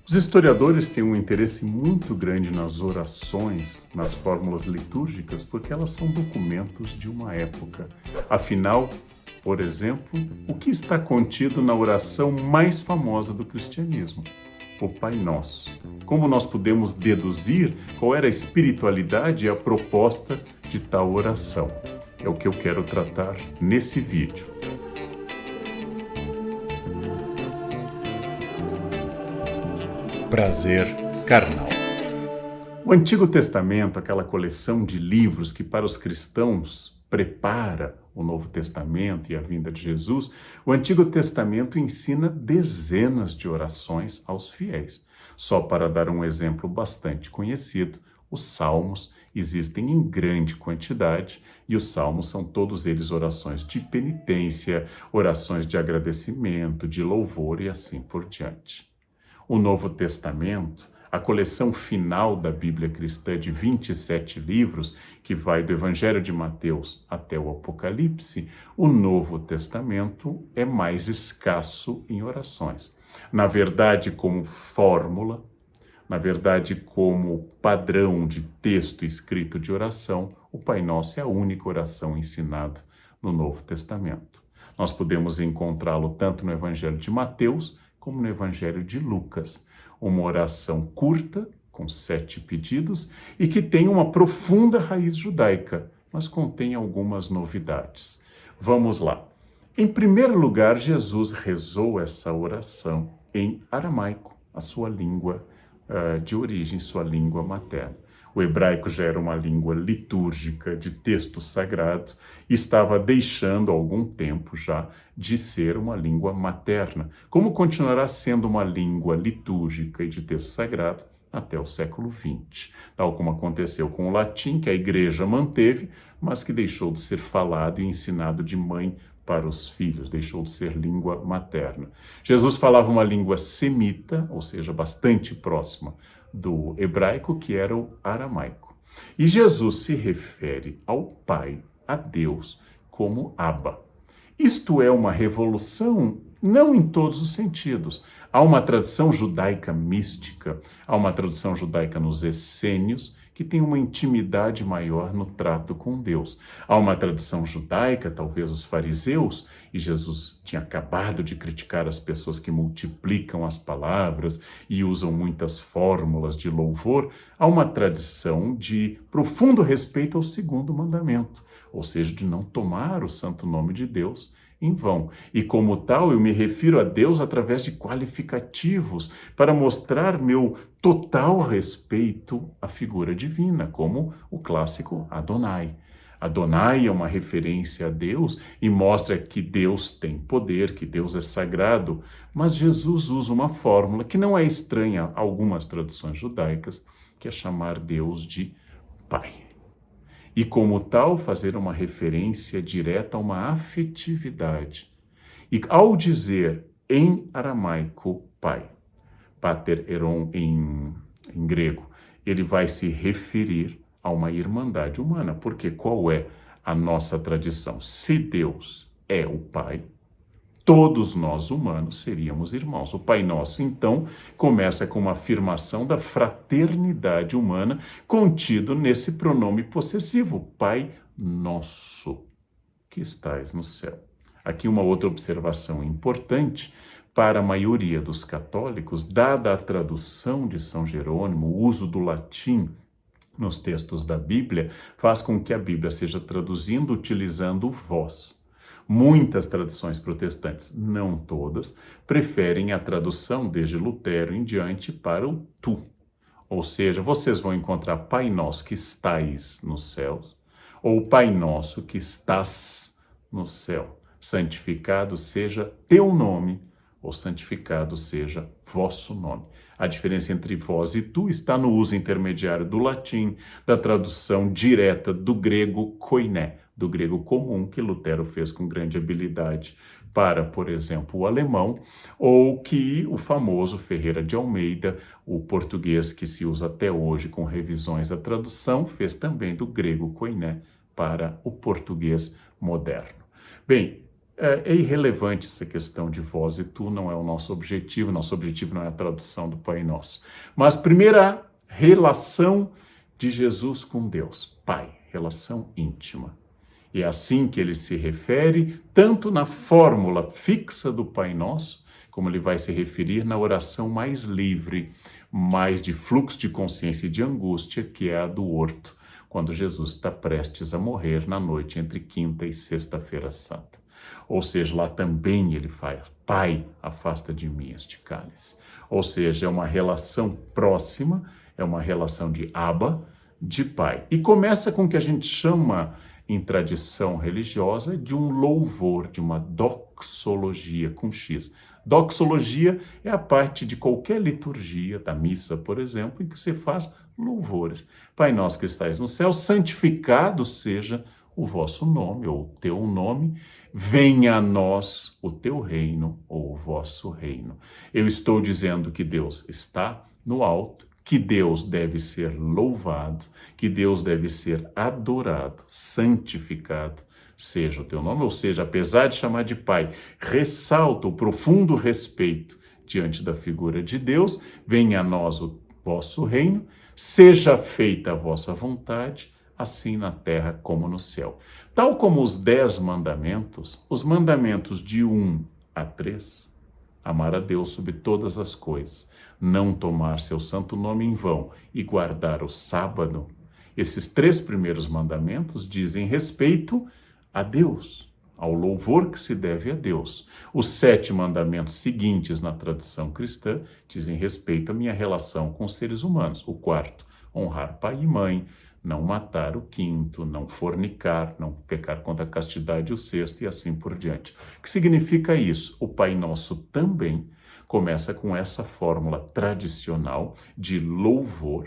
Os historiadores têm um interesse muito grande nas orações, nas fórmulas litúrgicas, porque elas são documentos de uma época. Afinal, por exemplo, o que está contido na oração mais famosa do cristianismo? O Pai Nosso. Como nós podemos deduzir qual era a espiritualidade e a proposta de tal oração? É o que eu quero tratar nesse vídeo. Prazer carnal. O Antigo Testamento, aquela coleção de livros que para os cristãos prepara o Novo Testamento e a vinda de Jesus, o Antigo Testamento ensina dezenas de orações aos fiéis. Só para dar um exemplo bastante conhecido, os Salmos existem em grande quantidade e os Salmos são todos eles orações de penitência, orações de agradecimento, de louvor e assim por diante. O Novo Testamento, a coleção final da Bíblia cristã de 27 livros, que vai do Evangelho de Mateus até o Apocalipse, o Novo Testamento é mais escasso em orações. Na verdade, como fórmula, na verdade, como padrão de texto escrito de oração, o Pai Nosso é a única oração ensinada no Novo Testamento. Nós podemos encontrá-lo tanto no Evangelho de Mateus, como no Evangelho de Lucas. Uma oração curta, com 7 pedidos, e que tem uma profunda raiz judaica, mas contém algumas novidades. Vamos lá. Em primeiro lugar, Jesus rezou essa oração em aramaico, a sua língua de origem, sua língua materna. O hebraico já era uma língua litúrgica, de texto sagrado, e estava deixando há algum tempo já de ser uma língua materna, como continuará sendo uma língua litúrgica e de texto sagrado até o século XX, tal como aconteceu com o latim, que a igreja manteve, mas que deixou de ser falado e ensinado de mãe para os filhos, deixou de ser língua materna. Jesus falava uma língua semita, ou seja, bastante próxima do hebraico, que era o aramaico. E Jesus se refere ao Pai, a Deus, como Abba. Isto é uma revolução, não em todos os sentidos. Há uma tradição judaica mística, há uma tradição judaica nos essênios, que tem uma intimidade maior no trato com Deus. Há uma tradição judaica, talvez os fariseus, e Jesus tinha acabado de criticar as pessoas que multiplicam as palavras e usam muitas fórmulas de louvor. Há uma tradição de profundo respeito ao segundo mandamento, ou seja, de não tomar o santo nome de Deus em vão. E como tal, eu me refiro a Deus através de qualificativos para mostrar meu total respeito à figura divina, como o clássico Adonai. Adonai é uma referência a Deus e mostra que Deus tem poder, que Deus é sagrado, mas Jesus usa uma fórmula que não é estranha a algumas tradições judaicas, que é chamar Deus de Pai. E como tal, fazer uma referência direta a uma afetividade. E ao dizer em aramaico Pai, Pater Eron em grego, ele vai se referir a uma irmandade humana, porque qual é a nossa tradição? Se Deus é o Pai, todos nós humanos seríamos irmãos. O Pai Nosso, então, começa com uma afirmação da fraternidade humana contido nesse pronome possessivo, Pai Nosso, que estais no céu. Aqui uma outra observação importante. Para a maioria dos católicos, dada a tradução de São Jerônimo, o uso do latim nos textos da Bíblia, faz com que a Bíblia seja traduzindo utilizando o vós. Muitas tradições protestantes, não todas, preferem a tradução desde Lutero em diante para o tu. Ou seja, vocês vão encontrar Pai Nosso que estais nos céus, ou Pai Nosso que estás no céu. Santificado seja teu nome, ou santificado seja vosso nome. A diferença entre vós e tu está no uso intermediário do latim, da tradução direta do grego koiné, do grego comum, que Lutero fez com grande habilidade para, por exemplo, o alemão, ou que o famoso Ferreira de Almeida, o português que se usa até hoje com revisões à tradução, fez também do grego koiné para o português moderno. Bem, É irrelevante essa questão de vós e tu, não é o nosso objetivo não é a tradução do Pai Nosso. Mas primeira relação de Jesus com Deus, Pai, relação íntima. E é assim que ele se refere, tanto na fórmula fixa do Pai Nosso, como ele vai se referir na oração mais livre, mais de fluxo de consciência e de angústia, que é a do horto, quando Jesus está prestes a morrer na noite entre quinta e sexta-feira santa. Ou seja, lá também ele faz, Pai, afasta de mim este cálice. Ou seja, é uma relação próxima, é uma relação de Abba, de Pai. E começa com o que a gente chama, em tradição religiosa, de um louvor, de uma doxologia com X. Doxologia é a parte de qualquer liturgia, da missa, por exemplo, em que você faz louvores. Pai nosso que estais no céu, santificado seja o vosso nome, ou o teu nome, venha a nós o teu reino, ou o vosso reino. Eu estou dizendo que Deus está no alto, que Deus deve ser louvado, que Deus deve ser adorado, santificado, seja o teu nome, ou seja, apesar de chamar de Pai, ressalta o profundo respeito diante da figura de Deus, venha a nós o vosso reino, seja feita a vossa vontade, assim na terra como no céu. Tal como os 10 mandamentos, os mandamentos de 1 a 3, amar a Deus sobre todas as coisas, não tomar seu santo nome em vão e guardar o sábado, esses 3 primeiros mandamentos dizem respeito a Deus, ao louvor que se deve a Deus. Os 7 mandamentos seguintes na tradição cristã dizem respeito à minha relação com os seres humanos. O 4º, honrar pai e mãe, não matar. O 5º, não fornicar, não pecar contra a castidade. O 6º e assim por diante. O que significa isso? O Pai Nosso também começa com essa fórmula tradicional de louvor,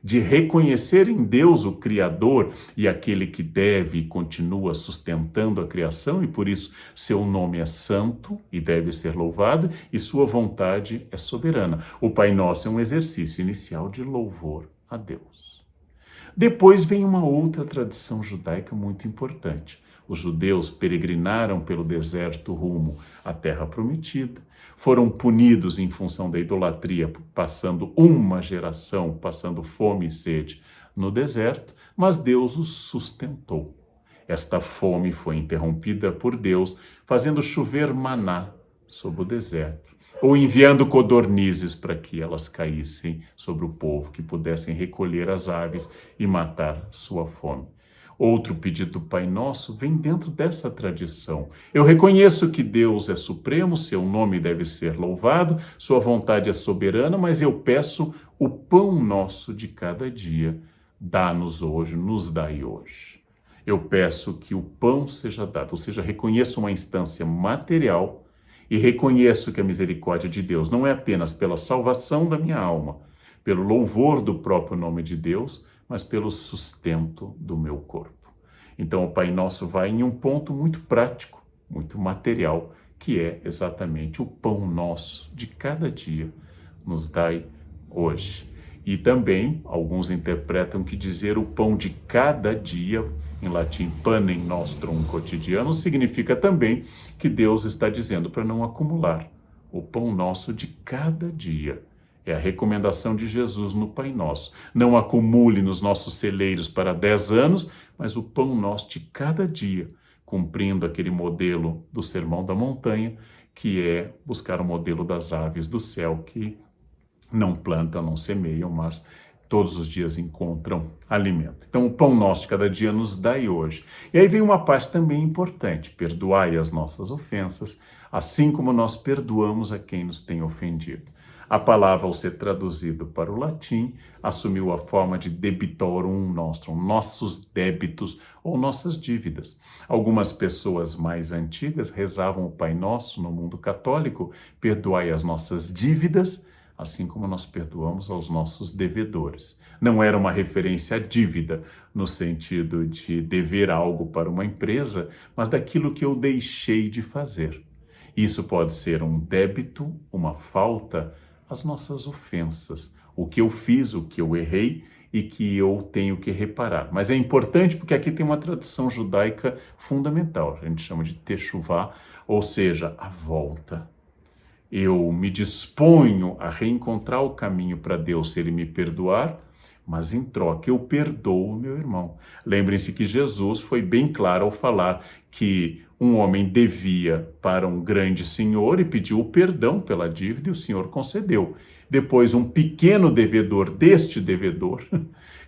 de reconhecer em Deus o Criador e aquele que deve e continua sustentando a criação, e por isso seu nome é santo e deve ser louvado, e sua vontade é soberana. O Pai Nosso é um exercício inicial de louvor a Deus. Depois vem uma outra tradição judaica muito importante. Os judeus peregrinaram pelo deserto rumo à terra prometida, foram punidos em função da idolatria, passando uma geração, passando fome e sede no deserto, mas Deus os sustentou. Esta fome foi interrompida por Deus, fazendo chover maná sobre o deserto, ou enviando codornizes para que elas caíssem sobre o povo, que pudessem recolher as aves e matar sua fome. Outro pedido do Pai Nosso vem dentro dessa tradição. Eu reconheço que Deus é supremo, seu nome deve ser louvado, sua vontade é soberana, mas eu peço o pão nosso de cada dia. Dá-nos hoje, nos dai hoje. Eu peço que o pão seja dado, ou seja, reconheço uma instância material e reconheço que a misericórdia de Deus não é apenas pela salvação da minha alma, pelo louvor do próprio nome de Deus, mas pelo sustento do meu corpo. Então o Pai Nosso vai em um ponto muito prático, muito material, que é exatamente o pão nosso de cada dia, nos dai hoje. E também, alguns interpretam que dizer o pão de cada dia, em latim panem nostrum quotidiano, significa também que Deus está dizendo para não acumular o pão nosso de cada dia. É a recomendação de Jesus no Pai Nosso. Não acumule nos nossos celeiros para 10 anos, mas o pão nosso de cada dia, cumprindo aquele modelo do Sermão da Montanha, que é buscar o modelo das aves do céu, que não plantam, não semeiam, mas todos os dias encontram alimento. Então, o pão nosso de cada dia nos dai hoje. E aí vem uma parte também importante: perdoai as nossas ofensas, assim como nós perdoamos a quem nos tem ofendido. A palavra, ao ser traduzido para o latim, assumiu a forma de debitorum nostrum, nossos débitos ou nossas dívidas. Algumas pessoas mais antigas rezavam o Pai Nosso no mundo católico: perdoai as nossas dívidas, assim como nós perdoamos aos nossos devedores. Não era uma referência à dívida, no sentido de dever algo para uma empresa, mas daquilo que eu deixei de fazer. Isso pode ser um débito, uma falta as nossas ofensas, o que eu fiz, o que eu errei e que eu tenho que reparar. Mas é importante porque aqui tem uma tradição judaica fundamental, a gente chama de techuvá, ou seja, a volta. Eu me disponho a reencontrar o caminho para Deus se Ele me perdoar, mas em troca eu perdoo o meu irmão. Lembrem-se que Jesus foi bem claro ao falar que um homem devia para um grande senhor e pediu o perdão pela dívida e o senhor concedeu. Depois, um pequeno devedor deste devedor,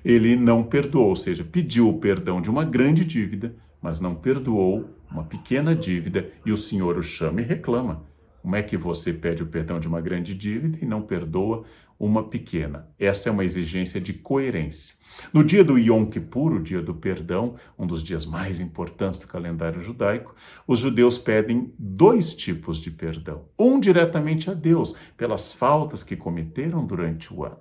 ele não perdoou, ou seja, pediu o perdão de uma grande dívida, mas não perdoou uma pequena dívida e o senhor o chama e reclama. Como é que você pede o perdão de uma grande dívida e não perdoa uma pequena? Essa é uma exigência de coerência. No dia do Yom Kippur, o dia do perdão, um dos dias mais importantes do calendário judaico, os judeus pedem 2 tipos de perdão. Um diretamente a Deus, pelas faltas que cometeram durante o ano.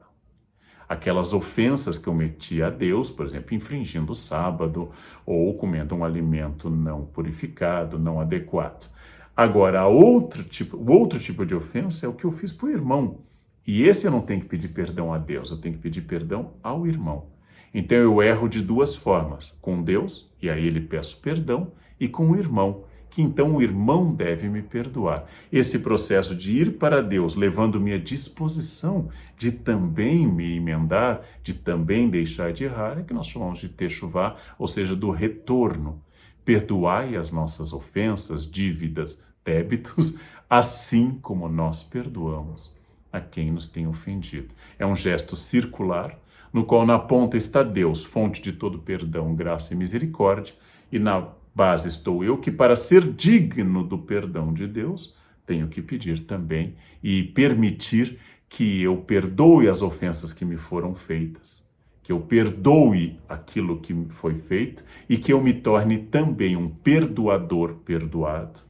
Aquelas ofensas que eu meti a Deus, por exemplo, infringindo o sábado ou comendo um alimento não purificado, não adequado. Agora, o outro tipo de ofensa é o que eu fiz para o irmão. E esse eu não tenho que pedir perdão a Deus, eu tenho que pedir perdão ao irmão. Então eu erro de 2 formas, com Deus, e a ele peço perdão, e com o irmão, que então o irmão deve me perdoar. Esse processo de ir para Deus, levando-me à disposição de também me emendar, de também deixar de errar, é que nós chamamos de techuvá, ou seja, do retorno. Perdoai as nossas ofensas, dívidas, débitos, assim como nós perdoamos a quem nos tem ofendido. É um gesto circular, no qual na ponta está Deus, fonte de todo perdão, graça e misericórdia, e na base estou eu, que para ser digno do perdão de Deus, tenho que pedir também e permitir que eu perdoe as ofensas que me foram feitas, que eu perdoe aquilo que me foi feito e que eu me torne também um perdoador perdoado,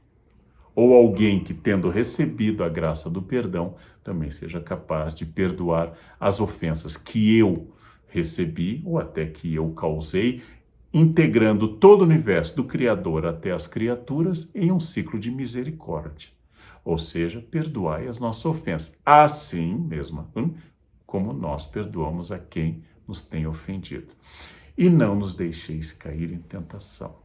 ou alguém que, tendo recebido a graça do perdão, também seja capaz de perdoar as ofensas que eu recebi ou até que eu causei, integrando todo o universo do Criador até as criaturas em um ciclo de misericórdia. Ou seja, perdoai as nossas ofensas, assim mesmo como nós perdoamos a quem nos tem ofendido. E não nos deixeis cair em tentação,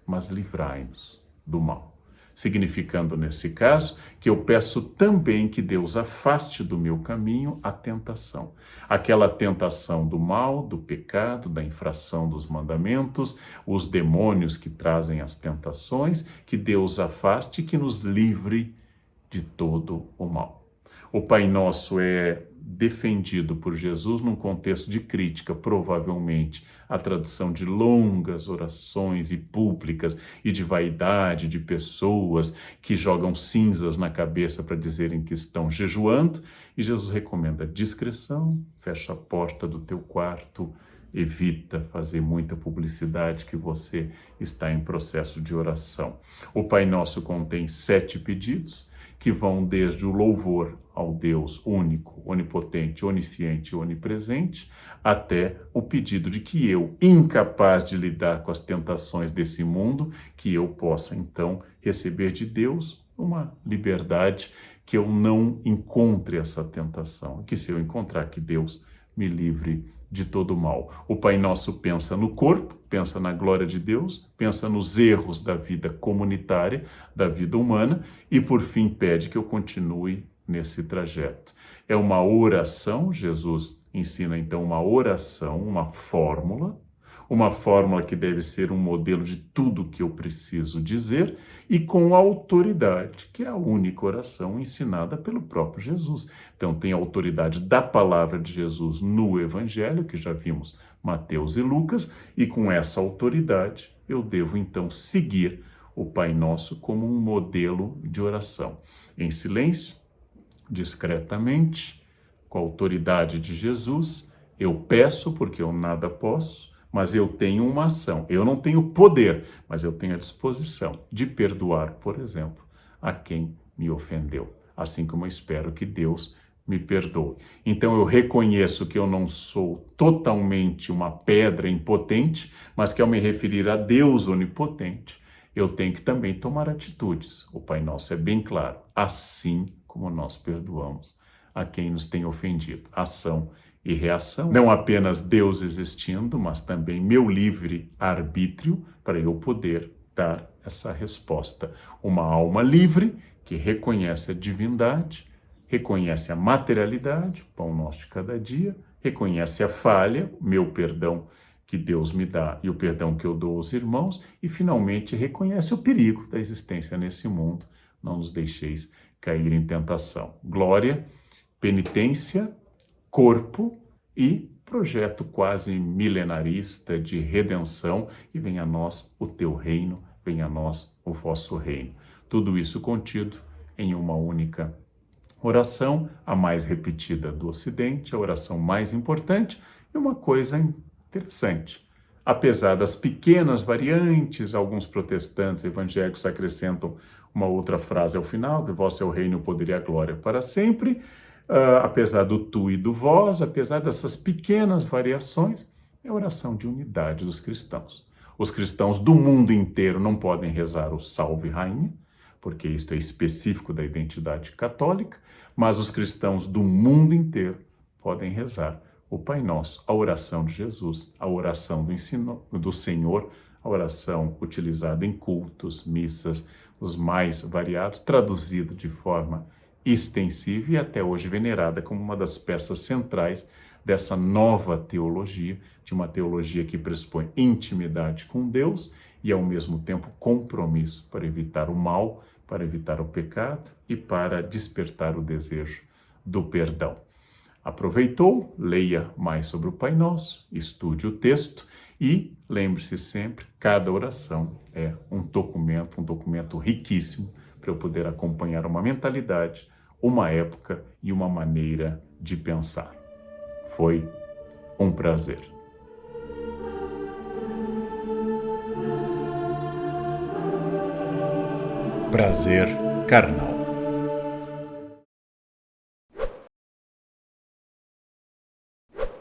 mas livrai-nos do mal. Significando, nesse caso, que eu peço também que Deus afaste do meu caminho a tentação. Aquela tentação do mal, do pecado, da infração dos mandamentos, os demônios que trazem as tentações, que Deus afaste e que nos livre de todo o mal. O Pai Nosso é defendido por Jesus num contexto de crítica, provavelmente a tradição de longas orações e públicas e de vaidade de pessoas que jogam cinzas na cabeça para dizerem que estão jejuando, e Jesus recomenda discrição, fecha a porta do teu quarto, evita fazer muita publicidade que você está em processo de oração. O Pai Nosso contém 7 pedidos, que vão desde o louvor ao Deus único, onipotente, onisciente e onipresente, até o pedido de que eu, incapaz de lidar com as tentações desse mundo, que eu possa então receber de Deus uma liberdade, que eu não encontre essa tentação, que se eu encontrar, que Deus me livre de todo mal. O Pai Nosso pensa no corpo, pensa na glória de Deus, pensa nos erros da vida comunitária, da vida humana, e por fim pede que eu continue nesse trajeto. É uma oração, Jesus ensina então uma oração, uma fórmula que deve ser um modelo de tudo que eu preciso dizer e com autoridade, que é a única oração ensinada pelo próprio Jesus. Então tem a autoridade da palavra de Jesus no Evangelho, que já vimos Mateus e Lucas, e com essa autoridade eu devo então seguir o Pai Nosso como um modelo de oração. Em silêncio, discretamente, com a autoridade de Jesus, eu peço porque eu nada posso, mas eu tenho uma ação. Eu não tenho poder, mas eu tenho a disposição de perdoar, por exemplo, a quem me ofendeu. Assim como eu espero que Deus me perdoe. Então eu reconheço que eu não sou totalmente uma pedra impotente, mas que ao me referir a Deus onipotente, eu tenho que também tomar atitudes. O Pai Nosso é bem claro. Assim como nós perdoamos a quem nos tem ofendido. Ação e reação, não apenas Deus existindo, mas também meu livre arbítrio para eu poder dar essa resposta. Uma alma livre que reconhece a divindade, reconhece a materialidade, pão nosso de cada dia, reconhece a falha, meu perdão que Deus me dá e o perdão que eu dou aos irmãos, e finalmente reconhece o perigo da existência nesse mundo. Não nos deixeis cair em tentação. Glória, penitência, corpo e projeto quase milenarista de redenção, e venha a nós o teu reino, venha a nós o vosso reino. Tudo isso contido em uma única oração, a mais repetida do Ocidente, a oração mais importante, e uma coisa interessante. Apesar das pequenas variantes, alguns protestantes evangélicos acrescentam uma outra frase ao final, que vosso é o reino, o poder e a glória para sempre. Apesar do tu e do vós, apesar dessas pequenas variações, é a oração de unidade dos cristãos. Os cristãos do mundo inteiro não podem rezar o Salve Rainha, porque isto é específico da identidade católica, mas os cristãos do mundo inteiro podem rezar o Pai Nosso, a oração de Jesus, a oração do ensino do Senhor, a oração utilizada em cultos, missas, os mais variados, traduzida de forma extensiva e até hoje venerada como uma das peças centrais dessa nova teologia, de uma teologia que pressupõe intimidade com Deus e, ao mesmo tempo, compromisso para evitar o mal, para evitar o pecado e para despertar o desejo do perdão. Aproveitou? Leia mais sobre o Pai Nosso, estude o texto e lembre-se sempre, cada oração é um documento riquíssimo para eu poder acompanhar uma mentalidade, uma época e uma maneira de pensar. Foi um prazer. Prazer carnal.